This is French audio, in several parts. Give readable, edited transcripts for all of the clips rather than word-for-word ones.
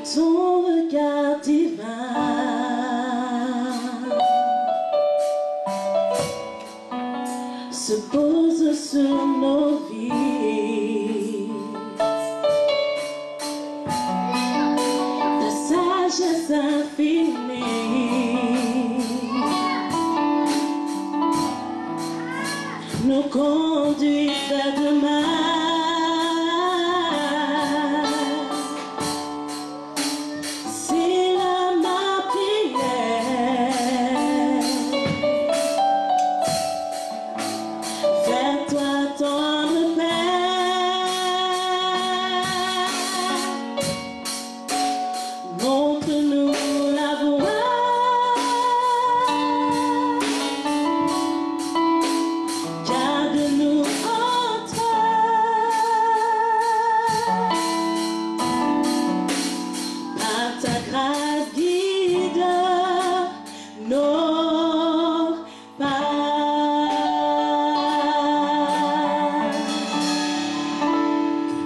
ton regard divin se pose sur nos vies. Ta sagesse infinie nous conduit vers demain.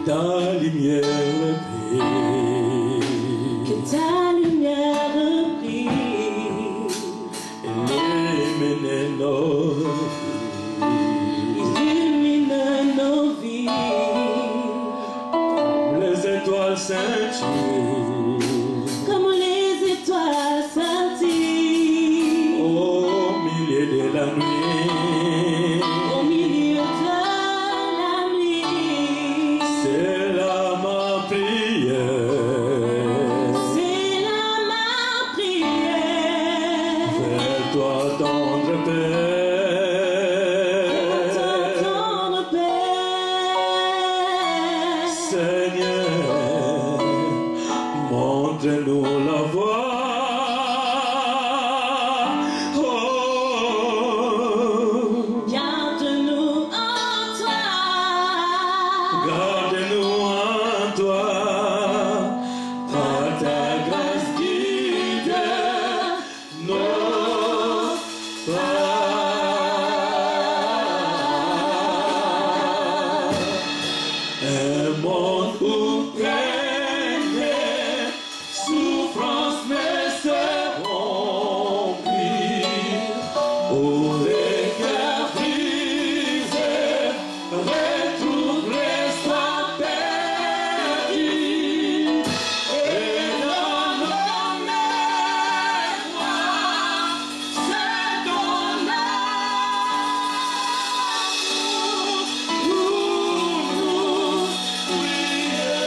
Ta lumière brille, que ta lumière brille, illumine nos vies, comme les étoiles scintillent, comme les étoiles scintillent, au milieu de la nuit, au milieu de la nuit. C'est là ma prière, c'est là ma prière, vers toi tendre Père, tendre Père. Seigneur, montre-nous la voie. Garde-nous en toi, Garde-nous en toi, par ta grâce guide nos pas. Un monde où règne souffrance mais seront pris, où les cœurs brisés retrouvent l'espoir perdu, et dans nos mémoires c'est ton amour pour nous prier.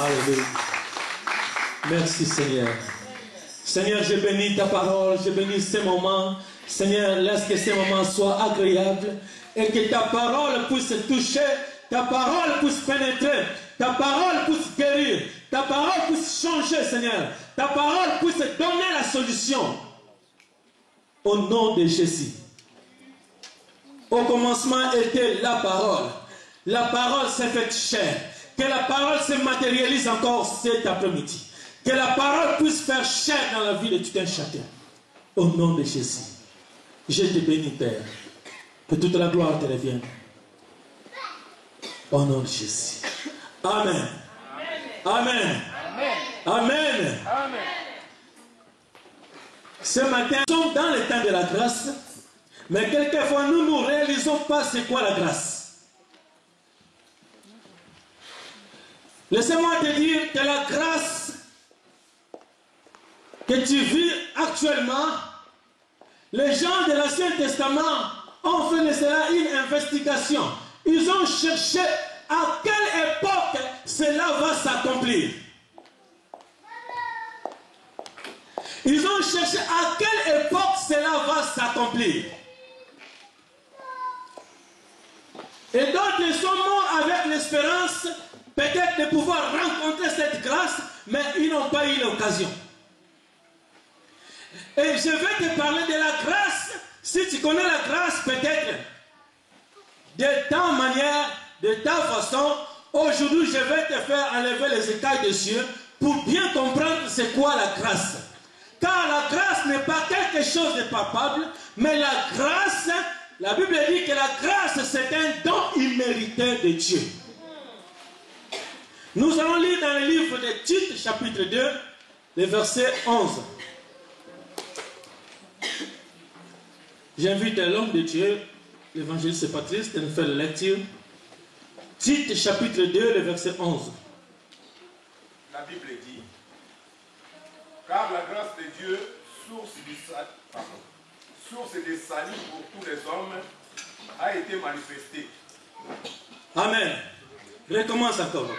Alléluia. Merci Seigneur. Seigneur, je bénis ta parole, je bénis ces moments. Seigneur, laisse que ces moments soient agréables et que ta parole puisse toucher, ta parole puisse pénétrer, ta parole puisse guérir, ta parole puisse changer, Seigneur. Ta parole puisse donner la solution. Au nom de Jésus. Au commencement était la parole. La parole s'est faite chair. Que la parole se matérialise encore cet après-midi. Que la parole puisse faire chair dans la vie de tout un chacun. Au nom de Jésus. Je te bénis, Père. Que toute la gloire te revienne. Au nom de Jésus. Amen. Amen. Amen. Amen. Ce matin, nous sommes dans le temps de la grâce. Mais quelquefois, nous ne réalisons pas c'est quoi la grâce. Laissez-moi te dire que la grâce que tu vis actuellement, les gens de l'Ancien Testament ont fait de cela une investigation. Ils ont cherché à quelle époque cela va s'accomplir. Ils ont cherché à quelle époque cela va s'accomplir. Et d'autres sont morts avec l'espérance peut-être de pouvoir rencontrer cette grâce, mais ils n'ont pas eu l'occasion. Et je vais te parler de la grâce. Si tu connais la grâce, peut-être de ta manière, de ta façon, aujourd'hui je vais te faire enlever les écailles des cieux pour bien comprendre c'est quoi la grâce. Car la grâce n'est pas quelque chose de palpable, mais la grâce, la Bible dit que la grâce c'est un don immérité de Dieu. Nous allons lire dans le livre de Tite, chapitre 2, le verset 11. J'invite l'homme de Dieu, l'évangéliste Patrice, de nous faire la lecture. Tite, chapitre 2, le verset 11. La Bible dit, car la grâce de Dieu, source de salut pour tous les hommes, a été manifestée. Amen. Recommence encore.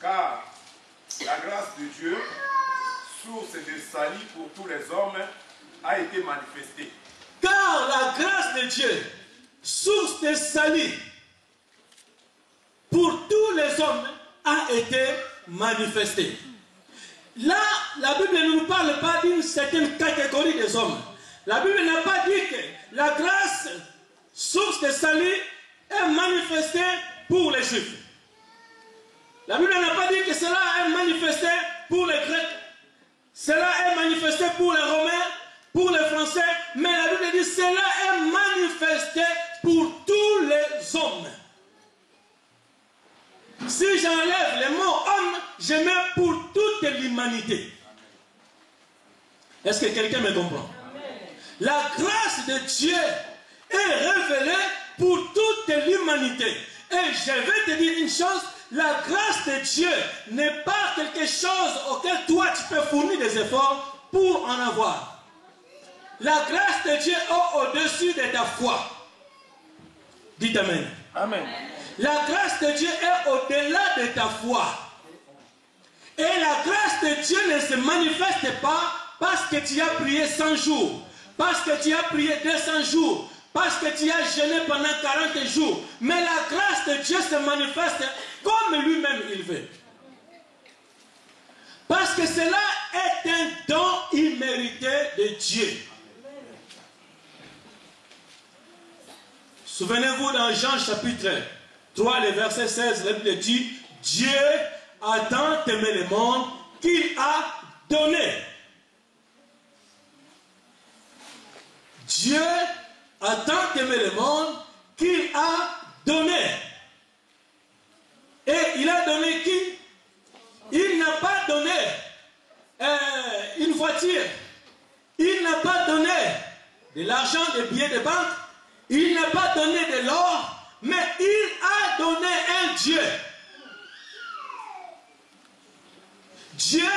Car la grâce de Dieu, source de salut pour tous les hommes, a été manifestée. Car la grâce de Dieu, source de salut pour tous les hommes, a été manifestée. Là, la Bible ne nous parle pas d'une certaine catégorie des hommes. La Bible n'a pas dit que la grâce, source de salut, est manifestée pour les Juifs. La Bible n'a pas dit que cela est manifesté pour les Grecs. Cela est manifesté pour les Romains, pour les Français. Mais la Bible dit que cela est manifesté pour tous les hommes. Si j'enlève le mot homme, je mets pour toute l'humanité. Est-ce que quelqu'un me comprend? La grâce de Dieu est révélée pour toute l'humanité. Et je vais te dire une chose, la grâce de Dieu n'est pas quelque chose auquel toi tu peux fournir des efforts pour en avoir. La grâce de Dieu est au-dessus de ta foi. Dites Amen. Amen. La grâce de Dieu est au-delà de ta foi. Et la grâce de Dieu ne se manifeste pas parce que tu as prié 100 jours, parce que tu as prié 200 jours, parce que tu as jeûné pendant 40 jours. Mais la grâce de Dieu se manifeste comme lui-même il veut. Parce que cela est un don immérité de Dieu. Souvenez-vous dans Jean chapitre 3, le verset 16, la Bible dit, Dieu a tant aimé le monde qu'il a donné. Dieu a tant aimé le monde qu'il a donné. Et il a donné qui? Il n'a pas donné une voiture. Il n'a pas donné de l'argent, des billets de banque. Il n'a pas donné de l'or. Mais il a donné un Dieu. Dieu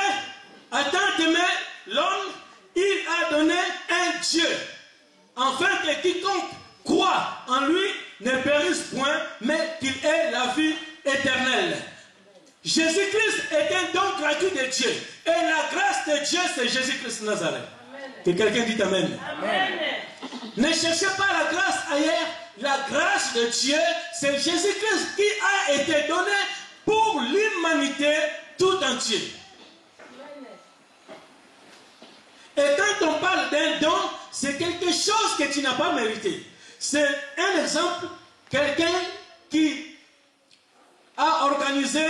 a tant aimé l'homme, il a donné un Dieu. Afin que quiconque croit en lui ne périsse point, mais qu'il ait la vie éternelle. Jésus-Christ est un don gratuit de Dieu. Et la grâce de Dieu, c'est Jésus-Christ de Nazareth. Que quelqu'un dise Amen. Amen. Ne cherchez pas la grâce ailleurs. La grâce de Dieu, c'est Jésus-Christ qui a été donné pour l'humanité tout entière. Et quand on parle d'un don, c'est quelque chose que tu n'as pas mérité. C'est un exemple, quelqu'un qui a organisé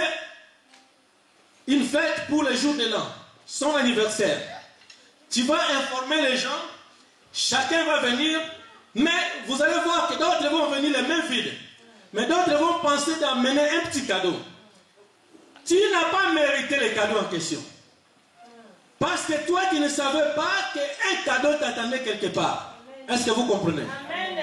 une fête pour le jour de l'an, son anniversaire. Tu vas informer les gens, chacun va venir, mais vous allez voir que d'autres vont venir les mains vides. Mais d'autres vont penser d'amener un petit cadeau. Tu n'as pas mérité le cadeau en question. Parce que toi, tu ne savais pas qu'un cadeau t'attendait quelque part. Est-ce que vous comprenez? Amen.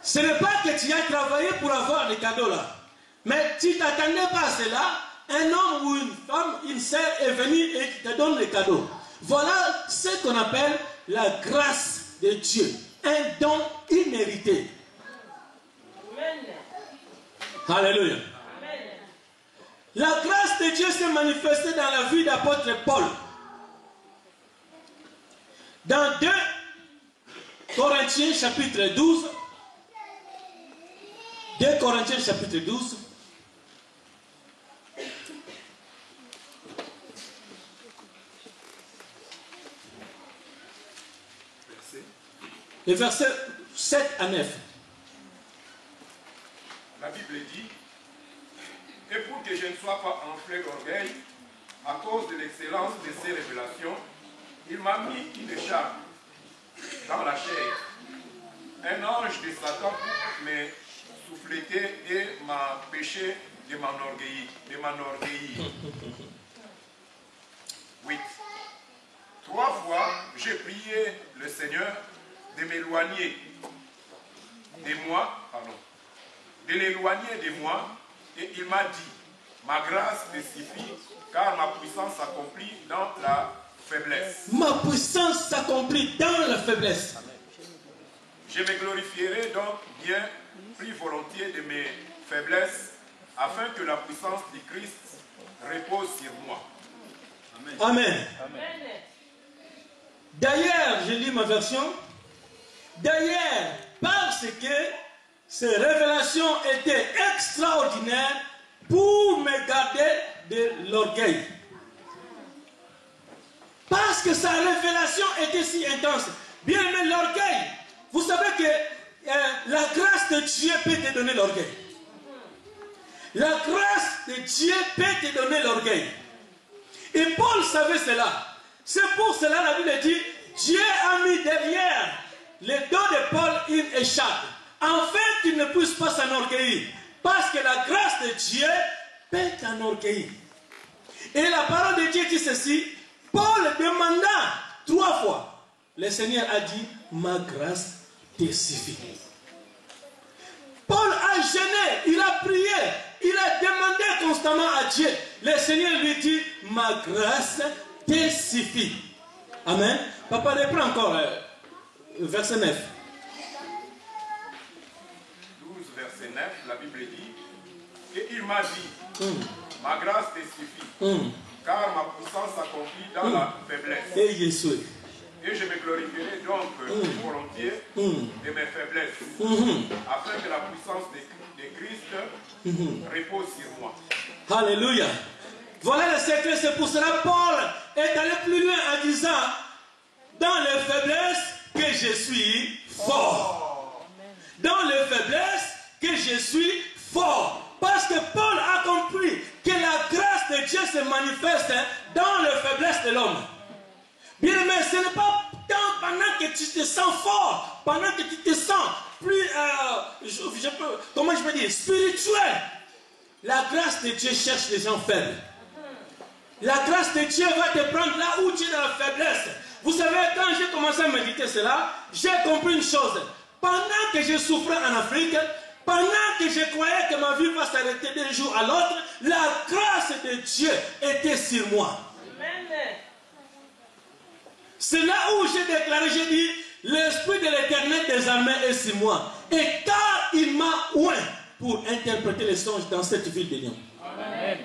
Ce n'est pas que tu as travaillé pour avoir des cadeaux là. Mais tu ne t'attendais pas à cela. Un homme ou une femme, une sœur est venu et te donne les cadeaux. Voilà ce qu'on appelle la grâce de Dieu. Un don immérité. Amen. Alléluia. Amen. La grâce de Dieu s'est manifestée dans la vie d'apôtre Paul. Dans 2 Corinthiens chapitre 12. 2 Corinthiens chapitre 12. Les versets 7 à 9. La Bible dit, et pour que je ne sois pas enflé d'orgueil, à cause de l'excellence de ces révélations, il m'a mis une écharpe dans la chair. Un ange de Satan me souffletait et m'a péché de m'enorgueillir. 8. 3 fois, j'ai prié le Seigneur de m'éloigner de moi, de l'éloigner de moi, et il m'a dit, ma grâce te suffit, car ma puissance s'accomplit dans la faiblesse. Ma puissance s'accomplit dans la faiblesse. Je me glorifierai donc bien plus volontiers de mes faiblesses, afin que la puissance du Christ repose sur moi. Amen. Amen. D'ailleurs, je lis ma version. D'ailleurs, parce que ces révélations étaient extraordinaires pour me garder de l'orgueil. Parce que sa révélation était si intense. Bien aimé, l'orgueil. Vous savez que la grâce de Dieu peut te donner l'orgueil. La grâce de Dieu peut te donner l'orgueil. Et Paul savait cela. C'est pour cela la Bible dit, Dieu a mis derrière les dos de Paul une écharpe, afin qu'il ne puisse pas s'enorgueillir. Parce que la grâce de Dieu peut t'enorgueillir. Et la parole de Dieu dit ceci, Paul demanda 3 fois. Le Seigneur a dit, ma grâce te suffit. Paul a jeûné, il a prié, il a demandé constamment à Dieu. Le Seigneur lui dit, ma grâce te suffit. Amen. Papa, reprends encore verset 9. 12, verset 9, la Bible dit, et il m'a dit, ma grâce te suffit, car ma puissance s'accomplit dans la faiblesse. Et Jésus. Et je me glorifierai donc volontiers de mes faiblesses, afin que la puissance de Christ repose sur moi. Alléluia. Voilà le secret, c'est pour cela Paul est allé plus loin en disant, dans les faiblesses que je suis fort. Dans les faiblesses que je suis fort. Parce que Paul a compris que la grâce de Dieu se manifeste dans les faiblesses de l'homme. Bien aimé, ce n'est pas pendant que tu te sens fort, pendant que tu te sens plus, comment je peux dire, spirituel. La grâce de Dieu cherche les gens faibles. La grâce de Dieu va te prendre là où tu es dans la faiblesse. Vous savez, quand j'ai commencé à méditer cela, j'ai compris une chose. Pendant que je souffrais en Afrique, pendant que je croyais que ma vie va s'arrêter d'un jour à l'autre, la grâce de Dieu était sur moi. Amen. C'est là où j'ai déclaré, j'ai dit, l'Esprit de l'Éternel des armées est sur moi. Et car il m'a oint pour interpréter les songes dans cette ville de Lyon. Amen.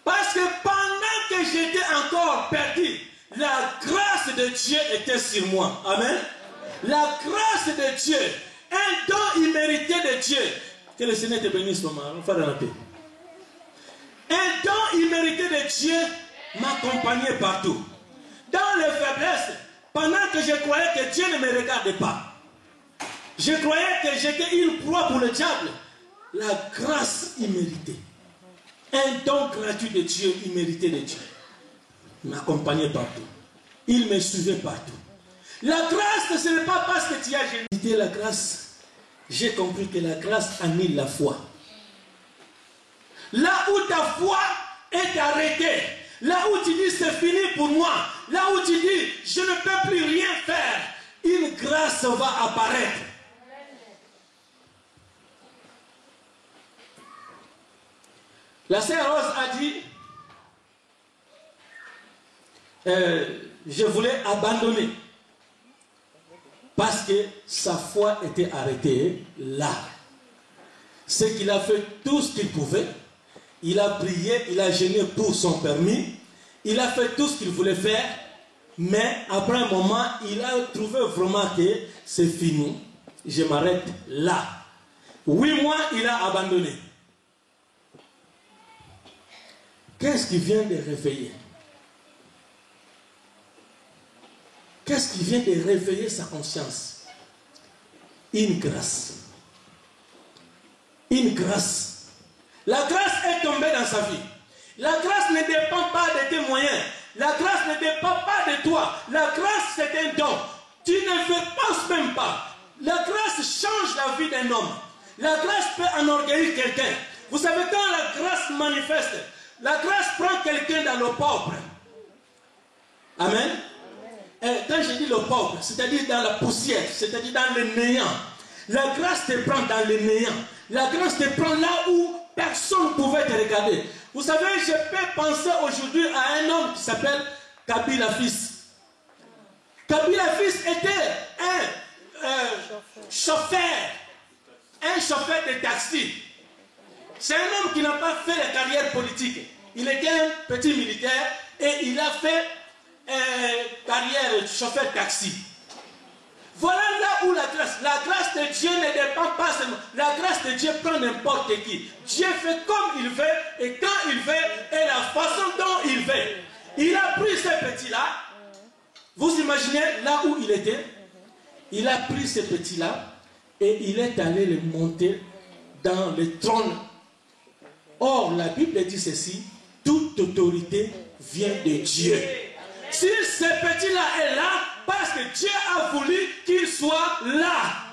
Parce que pendant que j'étais encore perdu, la grâce de Dieu était sur moi. Amen. La grâce de Dieu, un don immérité de Dieu. Que le Seigneur te bénisse, maman. On va dans la paix. Un don immérité de Dieu m'accompagnait partout. Dans les faiblesses, pendant que je croyais que Dieu ne me regardait pas, je croyais que j'étais une proie pour le diable, la grâce imméritée, un don gratuit de Dieu, immérité de Dieu, m'accompagnait partout. Il me suivait partout. La grâce, ce n'est pas parce que tu as généré la grâce. J'ai compris que la grâce annule la foi. Là où ta foi est arrêtée, là où tu dis c'est fini pour moi, là où tu dis je ne peux plus rien faire, une grâce va apparaître. La sœur Rose a dit, je voulais abandonner. Parce que sa foi était arrêtée là. C'est qu'il a fait tout ce qu'il pouvait. Il a prié, il a jeûné pour son permis. Il a fait tout ce qu'il voulait faire. Mais après un moment, il a trouvé vraiment que c'est fini. Je m'arrête là. 8 mois, il a abandonné. Qu'est-ce qui vient de réveiller? Qu'est-ce qui vient de réveiller sa conscience? Une grâce. Une grâce. La grâce est tombée dans sa vie. La grâce ne dépend pas de tes moyens. La grâce ne dépend pas de toi. La grâce, c'est un don. Tu ne penses même pas. La grâce change la vie d'un homme. La grâce peut enorgueillir quelqu'un. Vous savez, quand la grâce manifeste, la grâce prend quelqu'un dans le pauvre. Amen. Et quand je dis le pauvre, c'est-à-dire dans la poussière, c'est-à-dire dans le néant. La grâce te prend dans le néant. La grâce te prend là où personne ne pouvait te regarder. Vous savez, je peux penser aujourd'hui à un homme qui s'appelle Kabila Fils. Kabila Fils était un chauffeur de taxi. C'est un homme qui n'a pas fait la carrière politique. Il était un petit militaire et il a fait carrière de chauffeur de taxi. Voilà là où la grâce de Dieu ne dépend pas seulement. La grâce de Dieu prend n'importe qui. Dieu fait comme il veut et quand il veut et la façon dont il veut. Il a pris ce petit-là. Vous imaginez là où il était? Il a pris ce petit-là et il est allé le monter dans le trône. Or, la Bible dit ceci: toute autorité vient de Dieu. Si ce petit-là est là, parce que Dieu a voulu qu'il soit là.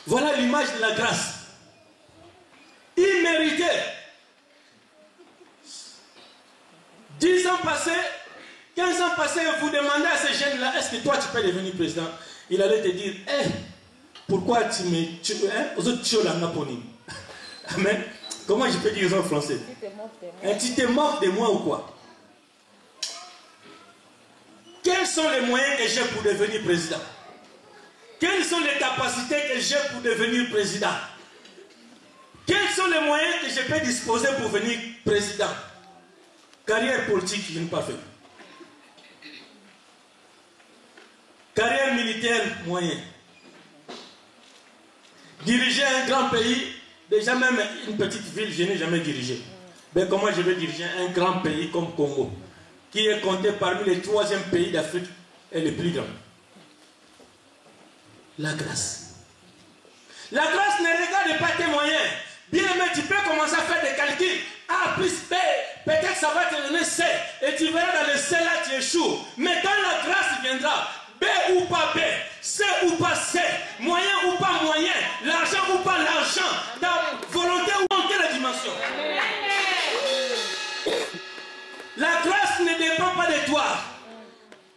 Voilà l'image de la grâce. Imméritée. 10 ans passés, 15 ans passés, vous demandez à ces jeunes-là, est-ce que toi tu peux devenir président? Il allait te dire, pourquoi tu me tues? Amen. Comment je peux dire ça en français? Tu te moques de moi ou quoi? Quels sont les moyens que j'ai pour devenir président? Quelles sont les capacités que j'ai pour devenir président? Quels sont les moyens que je peux disposer pour devenir président? Carrière politique, je n'ai pas fait. Carrière militaire, moyen. Diriger un grand pays, déjà même une petite ville, je n'ai jamais dirigé. Mais comment je vais diriger un grand pays comme Congo, qui est compté parmi les 3e pays d'Afrique et les plus grands? La grâce. La grâce ne regarde pas tes moyens. Bien aimé, tu peux commencer à faire des calculs. A plus B, peut-être ça va te donner C. Et tu verras dans le C là, tu échoues. Mais quand la grâce viendra, B ou pas B, C ou pas C, moyen ou pas moyen, l'argent ou pas l'argent, ta volonté ou en quelle dimension? La grâce ne dépend pas de toi.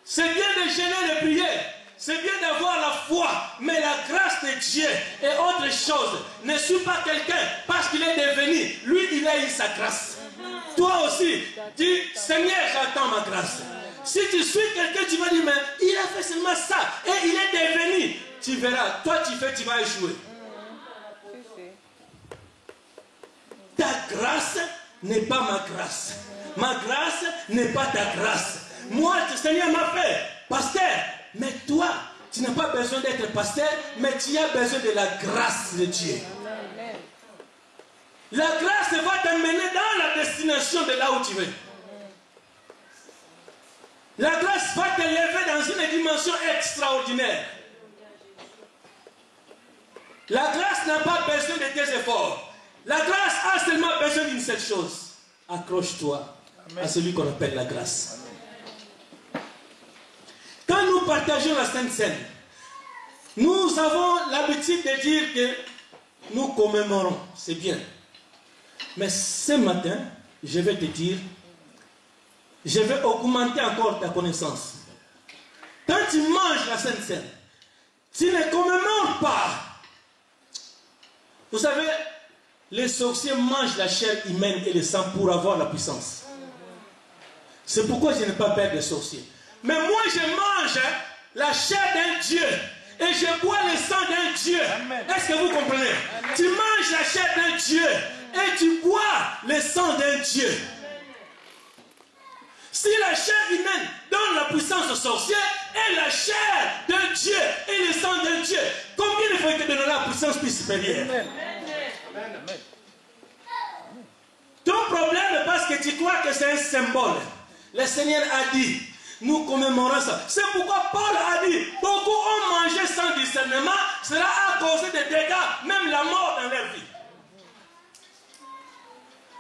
C'est bien de gêner de prier. C'est bien d'avoir la foi, mais la grâce de Dieu est autre chose. Ne suis pas quelqu'un parce qu'il est devenu. Lui, il a eu sa grâce. Toi aussi, dis, Seigneur, j'attends ma grâce. Si tu suis quelqu'un, tu vas dire, mais il a fait seulement ça et il est devenu. tu verras. Toi, tu fais, tu vas échouer. Ta grâce n'est pas ma grâce. Ma grâce n'est pas ta grâce. Moi, le Seigneur m'a fait pasteur. Mais toi, tu n'as pas besoin d'être pasteur, mais tu as besoin de la grâce de Dieu. La grâce va t'amener dans la destination de là où tu veux. La grâce va t'élever dans une dimension extraordinaire. La grâce n'a pas besoin de tes efforts. La grâce a seulement besoin d'une seule chose. Accroche-toi à celui qu'on appelle la grâce. Quand nous partageons la Sainte Seine, nous avons l'habitude de dire que nous commémorons. C'est bien. Mais ce matin, je vais te dire, je vais augmenter encore ta connaissance. Quand tu manges la Sainte Seine, tu ne commémores pas. Vous savez, les sorciers mangent la chair humaine et le sang pour avoir la puissance. C'est pourquoi je n'ai pas peur des sorciers. Mais moi, je mange la chair d'un Dieu et je bois le sang d'un Dieu. Est-ce que vous comprenez? Tu manges la chair d'un Dieu et tu bois le sang d'un Dieu. Si la chair humaine donne la puissance aux sorciers et la chair d'un Dieu et le sang d'un Dieu, combien il faut te donner la puissance plus supérieure? Ton problème est parce que tu crois que c'est un symbole. Le Seigneur a dit, nous commémorons ça. C'est pourquoi Paul a dit, beaucoup ont mangé sans discernement, cela a causé des dégâts, même la mort dans leur vie.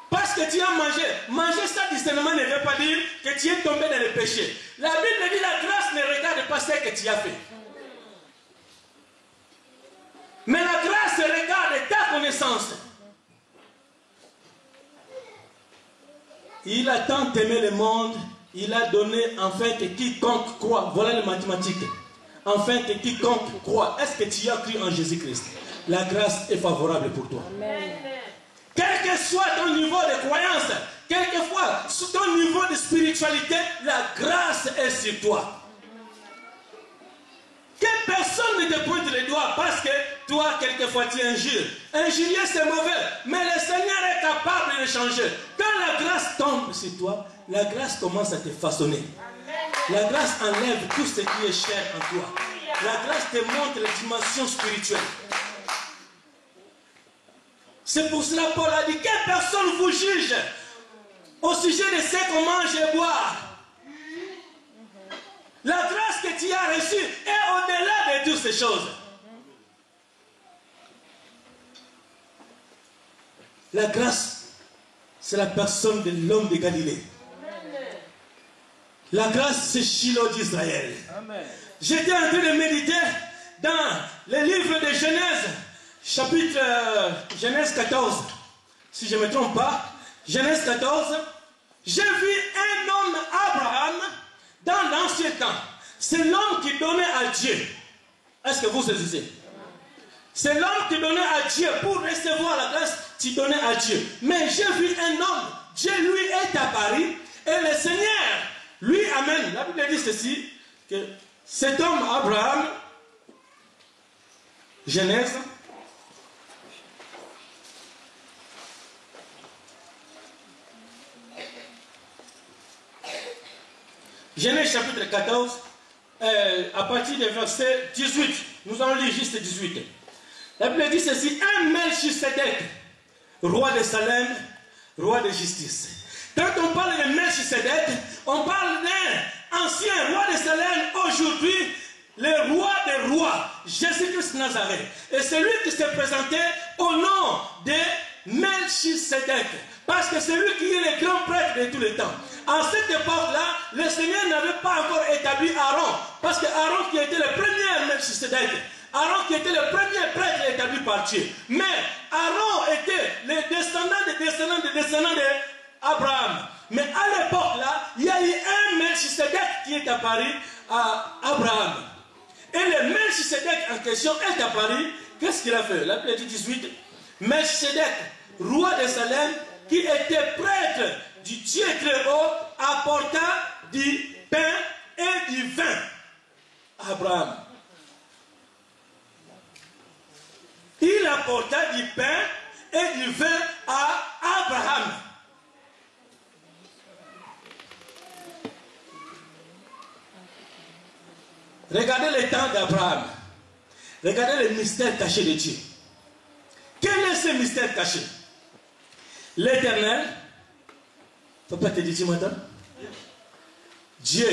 Parce que tu as mangé. Manger sans discernement ne veut pas dire que tu es tombé dans le péché. La Bible dit la grâce ne regarde pas ce que tu as fait. Mais la grâce regarde ta connaissance. Il a tant aimé le monde, il a donné afin que quiconque croit. Voilà les mathématiques. Afin que quiconque croit. Est-ce que tu as cru en Jésus-Christ? La grâce est favorable pour toi. Amen. Quel que soit ton niveau de croyance, quelquefois, sur ton niveau de spiritualité, la grâce est sur toi. Que personne ne te pointe les doigts parce que toi, quelquefois, tu injures. Injurier, c'est mauvais, mais le Seigneur est capable de changer. Quand la grâce tombe sur toi, la grâce commence à te façonner. La grâce enlève tout ce qui est cher en toi. La grâce te montre les dimensions spirituelles. C'est pour cela que Paul a dit que personne vous juge au sujet de ce qu'on mange et boit. La grâce que tu as reçue est au-delà de toutes ces choses. La grâce, c'est la personne de l'homme de Galilée. La grâce, c'est Shiloh d'Israël. J'étais en train de méditer dans le livre de Genèse, chapitre Genèse 14. Si je ne me trompe pas, Genèse 14, j'ai vu un homme, Abraham, dans l'ancien temps. C'est l'homme qui donnait à Dieu. Est-ce que vous saisissez? C'est l'homme qui donnait à Dieu. Pour recevoir la grâce, tu donnais à Dieu. Mais j'ai vu un homme, Dieu lui est apparu, et le Seigneur lui amène. La Bible dit ceci, que cet homme, Abraham, Genèse, Genèse chapitre 14, à partir du verset 18, nous allons lire juste 18. La Bible dit ceci, un Melchisedec, roi de Salem, roi de justice. Quand on parle de Melchisedec, on parle d'un ancien roi de Salem, aujourd'hui, le roi des rois, Jésus-Christ Nazareth. Et c'est lui qui s'est présenté au nom de Melchisedec. Parce que c'est lui qui est le grand prêtre de tous les temps. À cette époque-là, le Seigneur n'avait pas encore établi Aaron. Parce que Aaron qui était le premier Melchisedec, Aaron qui était le premier prêtre établi par Dieu. Mais Aaron était le descendant d'Abraham. Mais à l'époque-là, il y a eu un Melchisedec qui est apparu à Abraham. Et le Melchisedec en question est apparu. Qu'est-ce qu'il a fait? La Bible dit 18. Melchisedec, roi de Salem, qui était prêtre du Dieu très haut, apporta du pain et du vin à Abraham. apporta du pain et du vin à Abraham. Regardez le temps d'Abraham. Regardez le mystère caché de Dieu. Quel est ce mystère caché? L'Éternel, faut pas te dire tu m'entends? Dieu,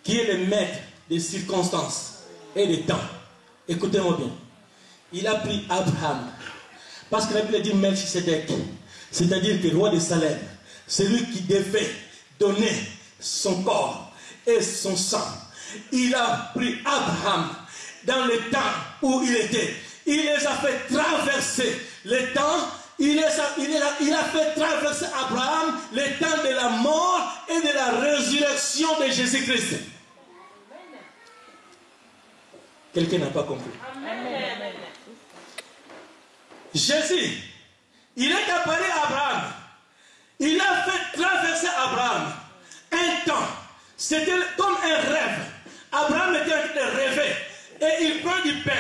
qui est le maître des circonstances et des temps. Écoutez-moi bien. Il a pris Abraham. Parce que la Bible dit Melchisedec, c'est-à-dire que le roi de Salem, celui qui devait donner son corps et son sang. Il a pris Abraham dans le temps où il était. Il les a fait traverser le temps. Il a fait traverser Abraham le temps de la mort et de la résurrection de Jésus-Christ. Quelqu'un n'a pas compris. Amen. Jésus, il est apparu à Abraham. Il a fait traverser Abraham un temps. C'était comme un rêve. Abraham était en train de rêver. Et il prend du pain.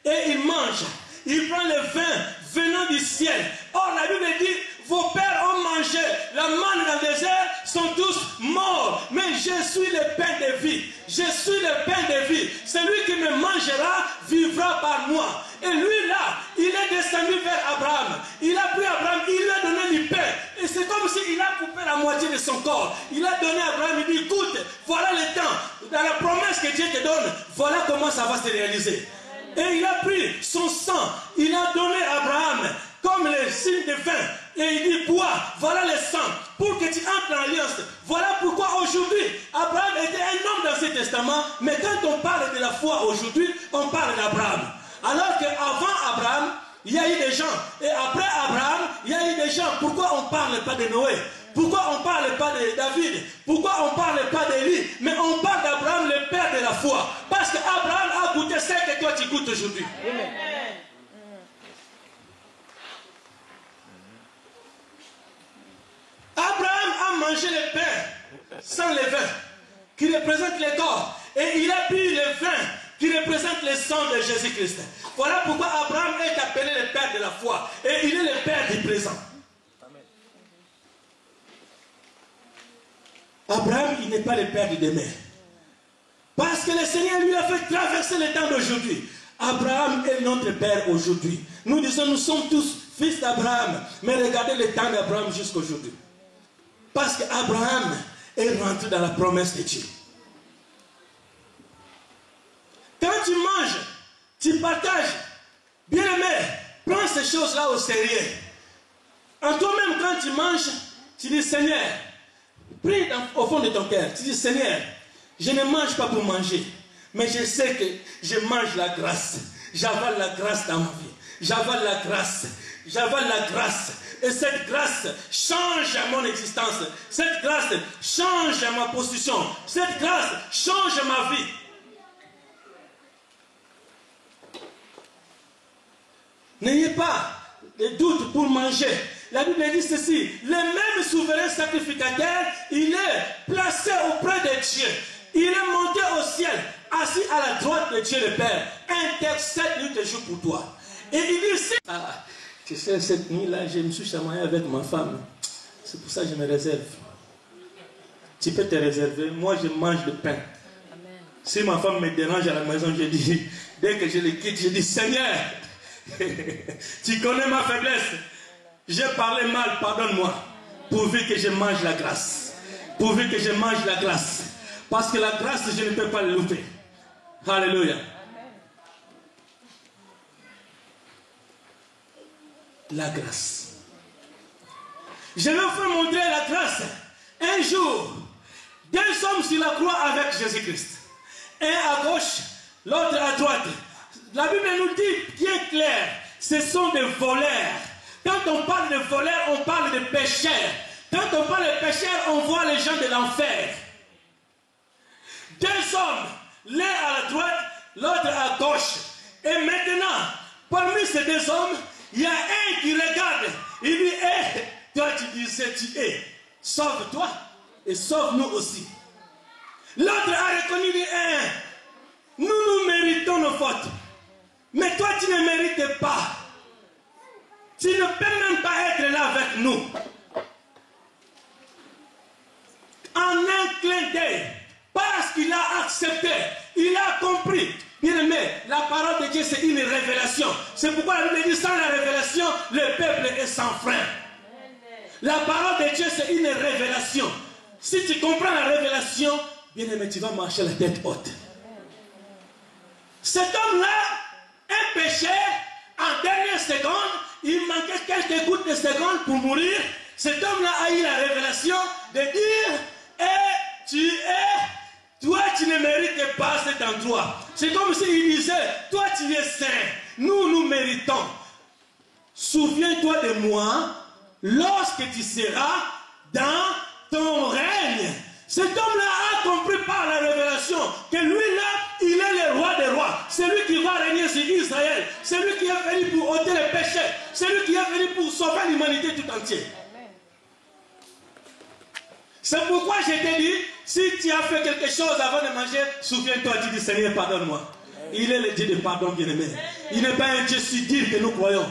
Et il mange. Il prend le vin venant du ciel. Or, la Bible dit, vos pères ont mangé la manne dans le désert, sont tous morts. Mais je suis le pain de vie. Je suis le pain de vie. Celui qui me mangera vivra par moi. Et lui là, il est descendu vers Abraham. Il a pris Abraham, il lui a donné du pain. Et c'est comme s'il a coupé la moitié de son corps. Il a donné à Abraham, il dit, écoute, voilà le temps. Dans la promesse que Dieu te donne, voilà comment ça va se réaliser. Et il a pris son sang, il a donné à Abraham comme le signe de vin. Et il dit, bois, voilà le sang, pour que tu entres en alliance. Voilà pourquoi aujourd'hui, Abraham était un homme dans ce testament, mais quand on parle de la foi aujourd'hui, on parle d'Abraham. Alors qu'avant Abraham, il y a eu des gens. Et après Abraham, il y a eu des gens. Pourquoi on ne parle pas de Noé? Pourquoi on ne parle pas de David? Pourquoi on ne parle pas d'Élie? Mais on parle d'Abraham, le père de la foi. Parce qu'Abraham a goûté ce que toi tu goûtes aujourd'hui. Abraham a mangé le pain sans le vin, qui représente le corps. Et il a pris le vin, qui représente le sang de Jésus-Christ. Voilà pourquoi Abraham est appelé le père de la foi. Et il est le père du présent. Abraham, il n'est pas le père du demain. Parce que le Seigneur lui a fait traverser le temps d'aujourd'hui. Abraham est notre père aujourd'hui. Nous disons, nous sommes tous fils d'Abraham. Mais regardez le temps d'Abraham jusqu'à aujourd'hui. Parce qu'Abraham est rentré dans la promesse de Dieu. Quand tu manges, tu partages. Bien-aimé, prends ces choses-là au sérieux. En toi-même, quand tu manges, tu dis, Seigneur, prie au fond de ton cœur. Tu dis, Seigneur, je ne mange pas pour manger. Mais je sais que je mange la grâce. J'avale la grâce dans ma vie. J'avale la grâce. J'avale la grâce. Et cette grâce change mon existence. Cette grâce change ma position. Cette grâce change ma vie. N'ayez pas de doute pour manger. La Bible dit ceci, le même souverain sacrificateur, il est placé auprès de Dieu. Il est monté au ciel, assis à la droite de Dieu le Père. Intercède nuit et jour pour toi. Et il dit, tu sais, cette nuit-là, je me suis chamaillé avec ma femme. C'est pour ça que je me réserve. Tu peux te réserver. Moi, je mange le pain. Amen. Si ma femme me dérange à la maison, je dis, dès que je le quitte, je dis, Seigneur, tu connais ma faiblesse. J'ai parlé mal, pardonne-moi. Pourvu que je mange la grâce. Pourvu que je mange la grâce. Parce que la grâce, je ne peux pas le louper. Alléluia. La grâce. Je vais vous montrer la grâce. Un jour, deux hommes sur la croix avec Jésus-Christ. Un à gauche, l'autre à droite. La Bible nous dit bien clair, ce sont des voleurs. Quand on parle de voleurs, on parle de pécheurs. Quand on parle de pécheurs, on voit les gens de l'enfer. Deux hommes, l'un à la droite, l'autre à gauche. Et maintenant, parmi ces deux hommes, il y a un qui regarde. Il dit, hé, toi tu disais tu es. Sauve-toi et sauve-nous aussi. L'autre a reconnu, il dit, nous méritons nos fautes. Mais toi, tu ne mérites pas. Tu ne peux même pas être là avec nous. En un clin d'œil, parce qu'il a accepté, il a compris. Bien aimé, la parole de Dieu, c'est une révélation. C'est pourquoi la Bible dit, sans la révélation, le peuple est sans frein. La parole de Dieu, c'est une révélation. Si tu comprends la révélation, bien aimé, tu vas marcher la tête haute. Cet homme-là, un péché, en dernière seconde, il manquait quelques gouttes de secondes pour mourir. Cet homme-là a eu la révélation de dire, toi tu ne mérites pas cet endroit. C'est comme s'il disait, toi tu es saint, nous méritons. Souviens-toi de moi lorsque tu seras dans ton règne. Cet homme-là a compris par la révélation que lui-là, il est le roi des rois. C'est lui qui va régner sur Israël. C'est lui qui est venu pour ôter les péchés. C'est lui qui est venu pour sauver l'humanité tout entière. C'est pourquoi je t'ai dit, si tu as fait quelque chose avant de manger, souviens-toi, tu dis, Seigneur, pardonne-moi. Il est le Dieu de pardon, bien-aimé. Il n'est pas un Dieu si dur que nous croyons.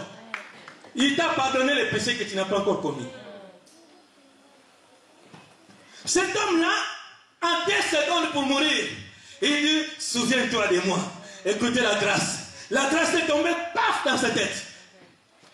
Il t'a pardonné les péchés que tu n'as pas encore commis. Cet homme-là, en 10 secondes pour mourir, il dit, souviens-toi de moi. Écoutez la grâce. La grâce est tombée, paf, dans sa tête.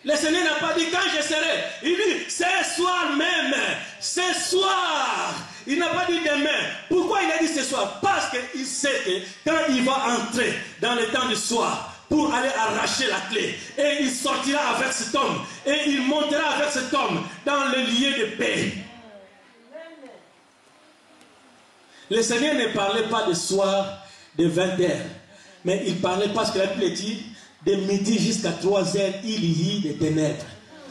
Le Seigneur n'a pas dit quand je serai. Il dit, ce soir même. Ce soir. Il n'a pas dit demain. Pourquoi il a dit ce soir? Parce qu'il sait que quand il va entrer dans le temps du soir, pour aller arracher la clé, et il sortira avec cet homme, et il montera avec cet homme dans le lieu de paix. Le Seigneur ne parlait pas de soir, de 20h, mais il parlait parce que la Bible dit, de midi jusqu'à 3h, il y a des ténèbres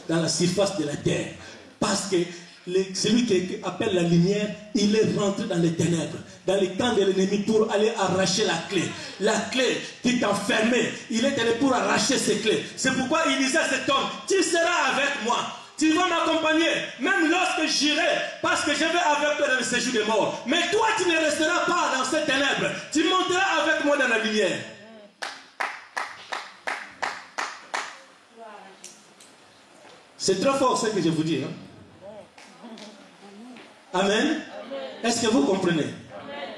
dans la surface de la terre. Parce que celui qui appelle la lumière, il est rentré dans les ténèbres, dans le camp de l'ennemi pour aller arracher la clé. La clé qui t'enfermait, il est allé pour arracher ces clés. C'est pourquoi il disait à cet homme, tu seras avec moi. Tu vas m'accompagner, même lorsque j'irai, parce que je vais avec toi dans le séjour des morts. Mais toi, tu ne resteras pas dans ces ténèbres. Tu monteras avec moi dans la lumière. C'est trop fort ce que je vous dis. Hein? Amen. Est-ce que vous comprenez? Amen.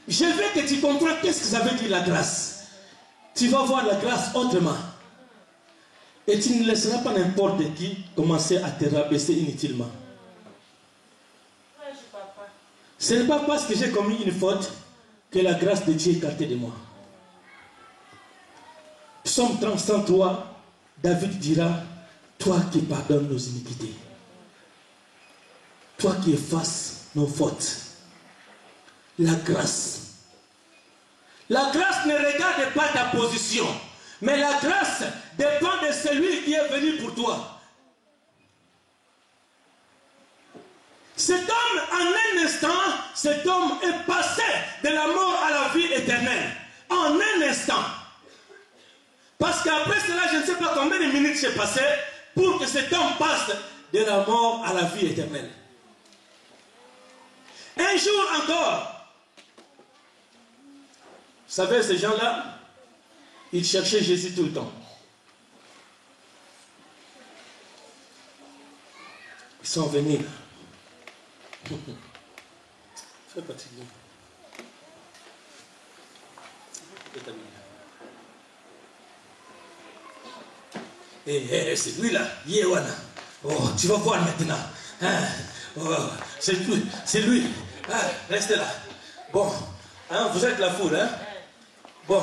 Je veux que tu comprennes qu'est-ce que ça veut dire la grâce. Tu vas voir la grâce autrement. Et tu ne laisseras pas n'importe qui commencer à te rabaisser inutilement. Ce n'est pas parce que j'ai commis une faute que la grâce de Dieu est écartée de moi. Psaume 33, David dira, toi qui pardonnes nos iniquités, toi qui effaces nos fautes, la grâce ne regarde pas ta position, mais la grâce dépend de celui qui est venu pour toi. Cet homme, en un instant, cet homme est passé de la mort à la vie éternelle. En un instant. Parce qu'après cela, je ne sais pas combien de minutes s'est passé pour que cet homme passe de la mort à la vie éternelle. Un jour encore, vous savez, ces gens-là, ils cherchaient Jésus tout le temps. Ils sont venus là. C'est fatigué. C'est lui là, Yewana. Oh, tu vas voir maintenant. Hein? Oh, c'est lui. Ah, restez là. Bon, hein, vous êtes la foule, hein? Bon.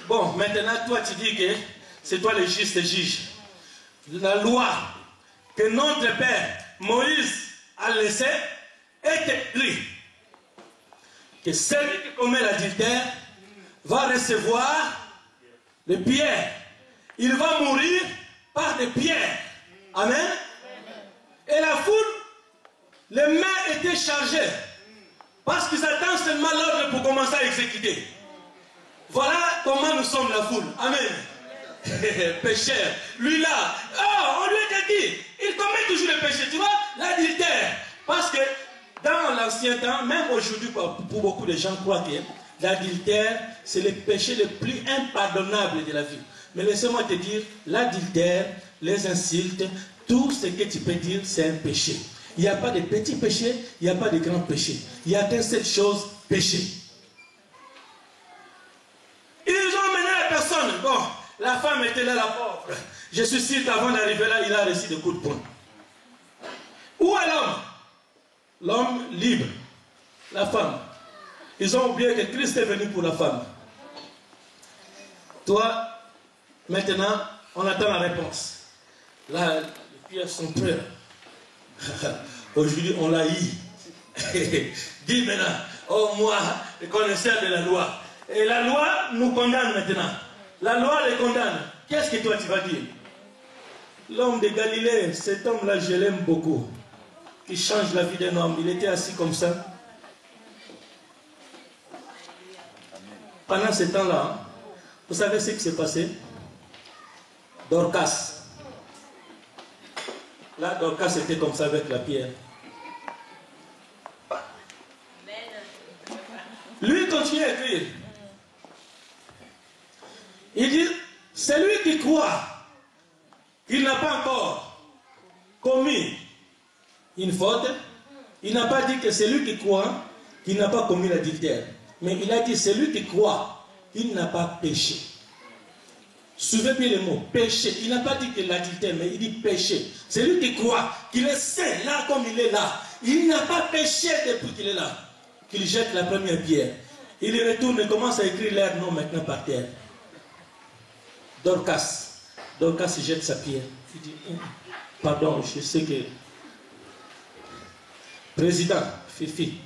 Bon, maintenant, toi, tu dis que c'est toi le juste juge. La loi que notre père Moïse a laissée est écrite que celui qui commet l'adultère va recevoir les pierres. Il va mourir par des pierres. Amen. Et la foule, les mains étaient chargées parce qu'ils attendent seulement l'ordre pour commencer à exécuter. Voilà comment nous sommes la foule. Amen. Pécheur. Lui là, oh, on lui a dit, il commet toujours le péché. Tu vois, l'adultère. Parce que dans l'ancien temps, même aujourd'hui, pour beaucoup de gens croient que L'adultère, c'est le péché le plus impardonnable de la vie. Mais laissez-moi te dire, l'adultère, les insultes, tout ce que tu peux dire, c'est un péché. Il n'y a pas de petits péchés, il n'y a pas de grands péchés. Il n'y a qu'une seule chose, péché. Ils ont mené la personne. Bon, la femme était là, la pauvre. Je suis sûr qu'avant d'arriver là, il a reçu des coups de poing. Où est l'homme? L'homme libre. La femme. Ils ont oublié que Christ est venu pour la femme. Toi, maintenant, on attend la réponse. Là, les pierres sont prêtes. Aujourd'hui, on l'a eu. Dis maintenant, oh moi, le connaisseur de la loi. Et la loi nous condamne maintenant. La loi les condamne. Qu'est-ce que toi tu vas dire? L'homme de Galilée, cet homme-là, je l'aime beaucoup. Qui change la vie d'un homme. Il était assis comme ça. Pendant ce temps-là, vous savez ce qui s'est passé? Dorcas. Là, Dorcas était comme ça avec la pierre. Lui continue à écrire. Il dit, celui qui croit qu'il n'a pas encore commis une faute, il n'a pas dit que celui qui croit qu'il n'a pas commis l'adultère. Mais il a dit, celui qui croit qu'il n'a pas péché. Suivez bien le mot, péché. Il n'a pas dit que l'adultère, mais il dit péché. Celui qui croit qu'il est saint, là comme il est là, il n'a pas péché depuis qu'il est là. Qu'il jette la première pierre. Il y retourne et commence à écrire leur nom maintenant par terre. Dorcas. Dorcas jette sa pierre. Il dit, pardon, je sais que... Président, Fifi.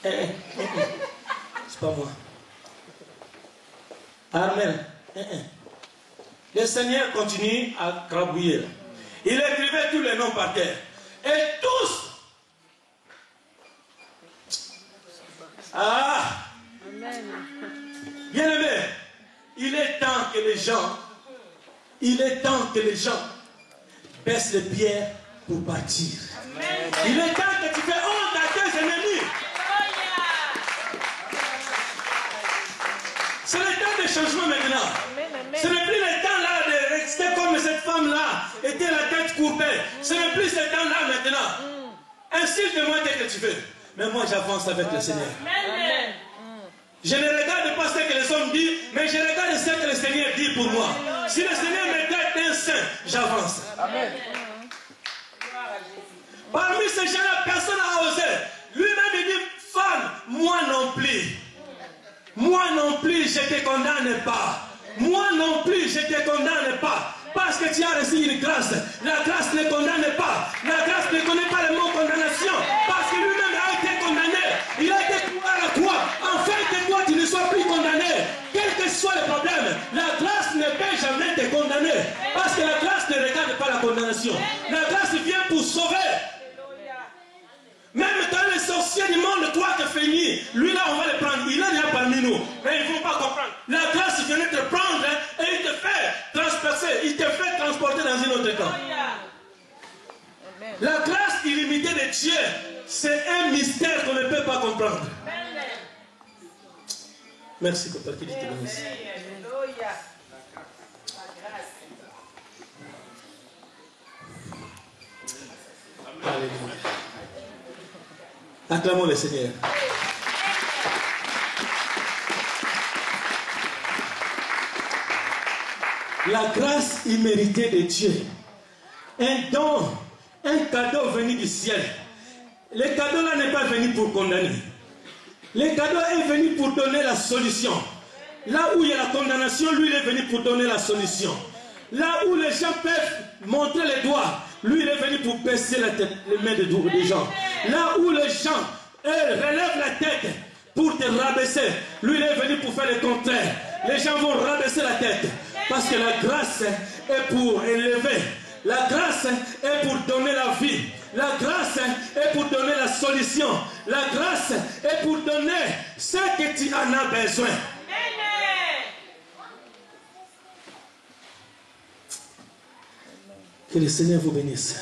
C'est pas moi. Armel. Le Seigneur continue à crabouiller. Il écrivait tous les noms par terre. Et tous. Ah! Bien aimé, il est temps que les gens baissent les pierres pour partir. Il est temps que tu fais honte à tes ennemis. C'est le temps de changement maintenant. Ce n'est plus le temps là de rester comme cette femme-là, était la tête courbée. Ce n'est plus ce temps-là maintenant. Insulte-moi dès que tu veux. Mais moi j'avance avec le Seigneur. Je ne regarde pas ce que les hommes disent, mais je regarde ce que le Seigneur dit pour moi. Si le Seigneur me traite un saint, j'avance. Parmi ces gens-là, personne n'a osé. Lui-même il dit, femme, moi non plus. Moi non plus, je ne te condamne pas. Moi non plus, je ne te condamne pas. Parce que tu as reçu une grâce. La grâce ne condamne pas. La grâce ne connaît pas le mot condamnation. Parce que lui-même a été condamné. Il a été cloué à la croix. Afin que toi, tu ne sois plus condamné. Quel que soit le problème, la grâce ne peut jamais te condamner. Parce que la grâce ne regarde pas la condamnation. La grâce vient pour sauver. Même dans les sorciers du monde croient que Féni, lui là on va le prendre, il est là parmi nous, mais ils ne vont pas comprendre. La grâce vient te prendre et il te fait transpercer, il te fait transporter dans un autre temps. La grâce illimitée de Dieu, c'est un mystère qu'on ne peut pas comprendre. Merci papa, que Dieu te bénisse. Alléluia. Acclamons le Seigneur. La grâce imméritée de Dieu. Un don, un cadeau venu du ciel. Le cadeau là n'est pas venu pour condamner. Le cadeau est venu pour donner la solution. Là où il y a la condamnation, lui il est venu pour donner la solution. Là où les gens peuvent montrer les doigts, lui il est venu pour baisser la tête, les mains des gens. Là où les gens relèvent la tête pour te rabaisser, lui il est venu pour faire le contraire. Les gens vont rabaisser la tête parce que la grâce est pour élever. La grâce est pour donner la vie. La grâce est pour donner la solution. La grâce est pour donner ce que tu en as besoin. Que le Seigneur vous bénisse.